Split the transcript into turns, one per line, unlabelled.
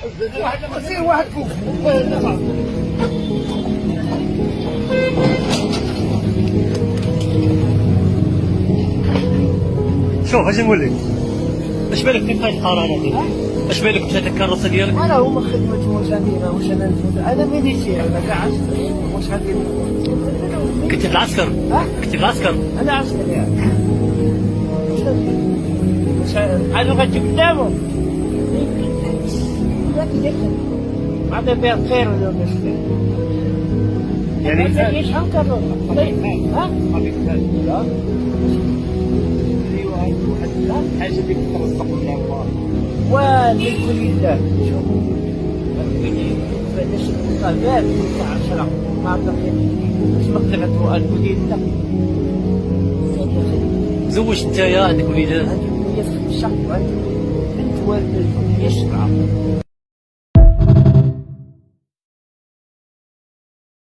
سير واحد فوق.
شوف اش نقول لك، اش بالك كيف هاي الحراره دي؟ اش بالك مشات الكراسه ديالك؟
انا هما خدمة واش غادي واش انا نفوت انا ميليتير انا كاع عسكري واش غادي
كنت في العسكر؟
ها؟
كنت في العسكر؟
انا عسكري واش انا غادي قدامه هذا بيع خير ولا مش خير؟
يعني
ايش هنكرر؟ ها؟ لا
حاجه ديك ترزق من الله
ولكل الله شوف فلاش الطلبات تاع 10 ما بقيت باش مقدرة الوليد لا
زوج انت يا عندك وليدات؟
عندي وليد في الشهر وعندي بنت والد هي 7